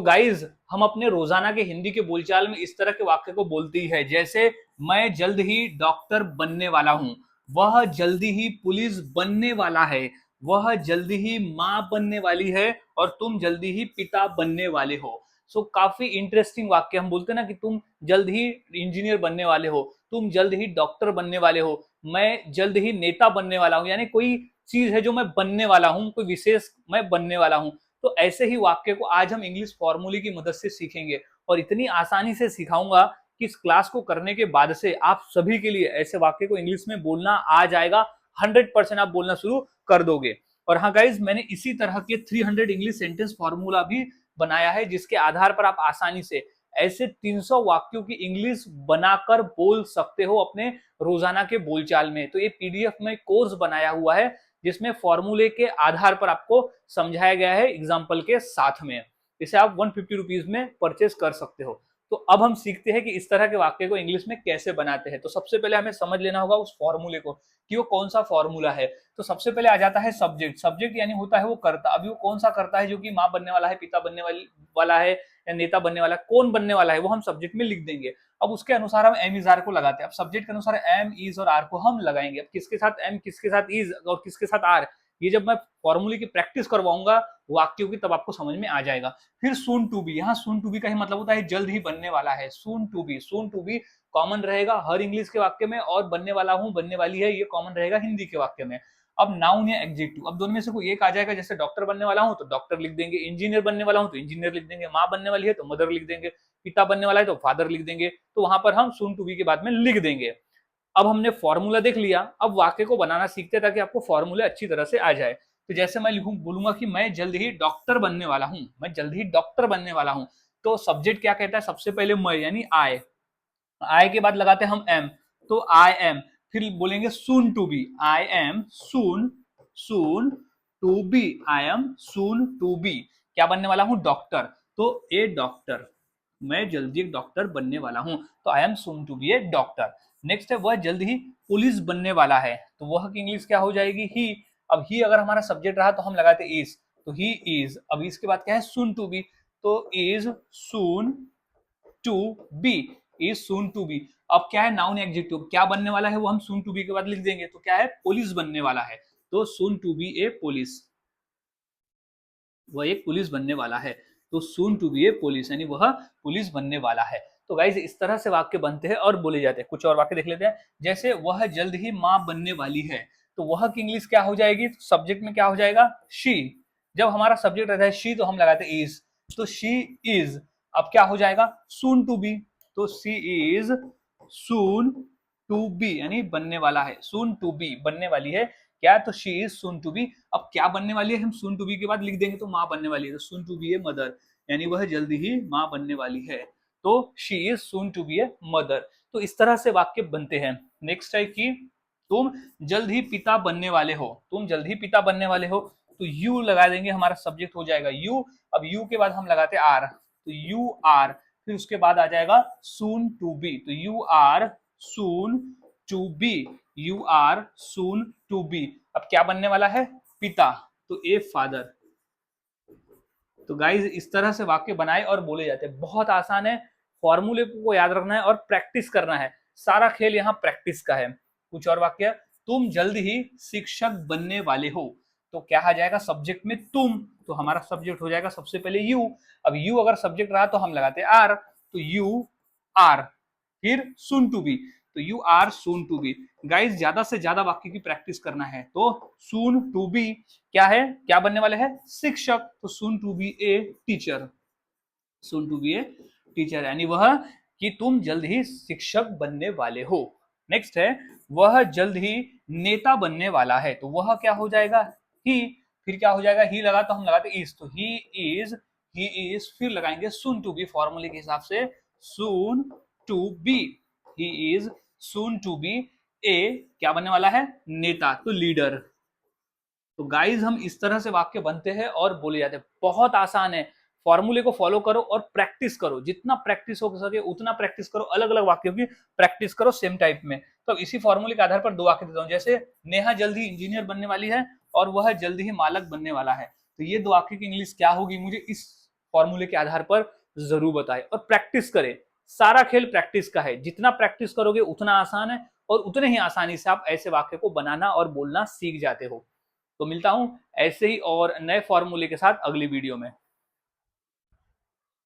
Guys हम अपने रोजाना के हिंदी के बोलचाल में इस तरह के वाक्य को बोलती है, जैसे मैं जल्द ही डॉक्टर बनने वाला हूं, वह जल्दी ही पुलिस बनने वाला है, वह जल्दी ही मां बनने वाली है और तुम जल्दी ही पिता बनने वाले हो। काफी इंटरेस्टिंग वाक्य हम बोलते हैं ना कि तुम जल्द ही इंजीनियर बनने वाले हो, तुम जल्द ही डॉक्टर बनने वाले हो, मैं जल्द ही नेता बनने वाला हूं, यानी कोई चीज है जो मैं बनने वाला हूं, कोई विशेष मैं बनने वाला हूं। तो ऐसे ही वाक्य को आज हम इंग्लिश फॉर्मूले की मदद से सीखेंगे और इतनी आसानी से सिखाऊंगा कि इस क्लास को करने के बाद से आप सभी के लिए ऐसे वाक्य को इंग्लिश में बोलना आ जाएगा। 100% आप बोलना शुरू कर दोगे। और हाँ गाइज, मैंने इसी तरह के 300 इंग्लिश सेंटेंस फॉर्मूला भी बनाया है, जिसके आधार पर आप आसानी से ऐसे 300 वाक्यों की इंग्लिश बनाकर बोल सकते हो अपने रोजाना के बोलचाल में। तो ये पीडीएफ में कोर्स बनाया हुआ है, जिसमें फॉर्मूले के आधार पर आपको समझाया गया है एग्जाम्पल के साथ में। इसे आप 150 रुपीज में परचेज कर सकते हो। तो अब हम सीखते हैं कि इस तरह के वाक्य को इंग्लिश में कैसे बनाते हैं। तो सबसे पहले हमें समझ लेना होगा उस फॉर्मूले को कि वो कौन सा फॉर्मूला है। तो सबसे पहले आ जाता है सब्जेक्ट। सब्जेक्ट यानी होता है वो कर्ता। अभी वो कौन सा कर्ता है जो कि माँ बनने वाला है, पिता बनने वाला है या नेता बनने वाला है, कौन बनने वाला है, वो हम सब्जेक्ट में लिख देंगे। अब उसके अनुसार हम एम इज आर को लगाते हैं। अब सब्जेक्ट के अनुसार एम इज और आर को हम लगाएंगे। अब किसके साथ एम, किसके साथ इज और किसके साथ आर, ये जब मैं फॉर्मूले की प्रैक्टिस करवाऊंगा वाक्यों की, तब आपको समझ में आ जाएगा। फिर सून टू बी, यहाँ सून टू बी का ही मतलब होता है जल्द ही बनने वाला है। Soon to be, soon to be common रहेगा हर इंग्लिश के वाक्य में, और बनने वाला हूं, बनने वाली है, ये कॉमन रहेगा हिंदी के वाक्य में। अब नाउन या एडजेक्टिव, अब दोनों में से कोई एक आ जाएगा। जैसे डॉक्टर बनने वाला हूं तो डॉक्टर लिख देंगे, इंजीनियर बनने वाला हूं तो इंजीनियर लिख देंगे, माँ बनने वाली है तो मदर लिख देंगे, पिता बनने वाला है तो फादर लिख देंगे। तो वहां पर हम सून टू बी के बाद में लिख देंगे। अब हमने फॉर्मूला देख लिया, अब वाक्य को बनाना सीखते हैं ताकि आपको फॉर्मूला अच्छी तरह से आ जाए। तो जैसे मैं लिखूं, बोलूंगा कि मैं जल्द ही डॉक्टर बनने वाला हूं, मैं जल्द ही डॉक्टर बनने वाला हूं। तो सब्जेक्ट क्या कहता है, सबसे पहले मैं यानी आई, आई के बाद लगाते हैं हम एम, तो आई एम। फिर बोलेंगे soon to be, I am soon, soon to be, I am soon to be, क्या बनने वाला हूं, डॉक्टर। तो ए डॉक्टर, मैं जल्दी एक डॉक्टर बनने वाला हूं, तो I am soon to be a doctor. Next है वह जल्द ही पुलिस बनने वाला है, तो वह की इंग्लिश क्या हो जाएगी, ही। अब ही अगर हमारा सब्जेक्ट रहा तो हम लगाते इज, तो ही इज। अब इसके बाद क्या है, सून टू बी, तो is soon to be, is soon to be. अब क्या है, नाउन एडजेक्टिव, क्या बनने वाला है वो हम सून टू बी के बाद लिख देंगे। तो क्या है, पुलिस बनने वाला है, तो soon to be a police, वह एक पुलिस बनने वाला है। तो soon to be a police यानी वह पुलिस बनने वाला है। तो गाइज इस तरह से वाक्य बनते हैं और बोले जाते हैं। कुछ और वाक्य देख लेते हैं, जैसे वह जल्द ही मां बनने वाली है, तो वह की इंग्लिश क्या हो जाएगी, तो सब्जेक्ट में क्या हो जाएगा, शी। जब हमारा सब्जेक्ट रहता है शी तो हम लगाते इज, तो शी इज। अब क्या हो जाएगा, सून टू बी, तो सी इज सून टू बी यानी बनने वाला है, सून टू बी बनने वाली है क्या, तो she is soon to be. अब क्या बनने वाली है, हम सून टू बी के बाद लिख देंगे, तो माँ बनने वाली है, तो soon to be a mother, यानी वह जल्दी ही माँ बनने वाली है, तो she is soon to be a mother. तो इस तरह से वाक्य बनते हैं। नेक्स्ट है कि तुम जल्द ही पिता बनने वाले हो, तुम जल्द ही पिता बनने वाले हो, तो यू लगा देंगे, हमारा सब्जेक्ट हो जाएगा यू। अब यू के बाद हम लगाते आर, तो यू आर। फिर उसके बाद आ जाएगा सून टू बी, तो you are soon to be, you are soon to be. अब क्या बनने वाला है, पिता, तो ए फादर। तो गाइज इस तरह से वाक्य बनाए और बोले जाते हैं, बहुत आसान है। फॉर्मूले को याद रखना है और प्रैक्टिस करना है, सारा खेल यहाँ प्रैक्टिस का है। कुछ और वाक्य, तुम जल्द ही शिक्षक बनने वाले हो, तो क्या आ जाएगा सब्जेक्ट में तुम, तो हमारा सब्जेक्ट हो जाएगा सबसे पहले यू। अब यू अगर सब्जेक्ट रहा तो हम लगाते आर, तो यू आर। फिर सुन टू बी, तो you are soon to be. Guys ज्यादा से ज्यादा वाक्य की प्रैक्टिस करना है, तो सून टू बी क्या है, क्या बनने वाले हैं, शिक्षक, तो soon to be a teacher, soon to be a teacher यानी वह कि तुम जल्द ही शिक्षक बनने वाले हो। नेक्स्ट है वह जल्द ही नेता बनने वाला है, तो वह क्या हो जाएगा, ही। फिर क्या हो जाएगा, ही लगा तो हम लगाते इज, तो ही इज। फिर लगाएंगे सून टू बी फॉर्मूले के हिसाब से, soon to be, he is soon to be a, क्या बनने वाला है, नेता, तो लीडर। तो गाइज हम इस तरह से वाक्य बनते हैं और बोले जाते हैं, बहुत आसान है। फॉर्मूले को फॉलो करो और प्रैक्टिस करो, जितना प्रैक्टिस हो सके उतना प्रैक्टिस करो, अलग अलग वाक्यों की प्रैक्टिस करो सेम टाइप में। तो इसी फॉर्मूले के आधार पर दो वाक्य देता हूं, जैसे नेहा जल्दी इंजीनियर बनने वाली है और वह जल्दी ही मालक बनने वाला है, तो ये दो वाक्य की इंग्लिश क्या होगी, मुझे इस फॉर्मूले के आधार पर जरूर बताएं और प्रैक्टिस करें। सारा खेल प्रैक्टिस का है, जितना प्रैक्टिस करोगे उतना आसान है और उतने ही आसानी से आप ऐसे वाक्य को बनाना और बोलना सीख जाते हो। तो मिलता हूं ऐसे ही और नए फॉर्मूले के साथ अगली वीडियो में।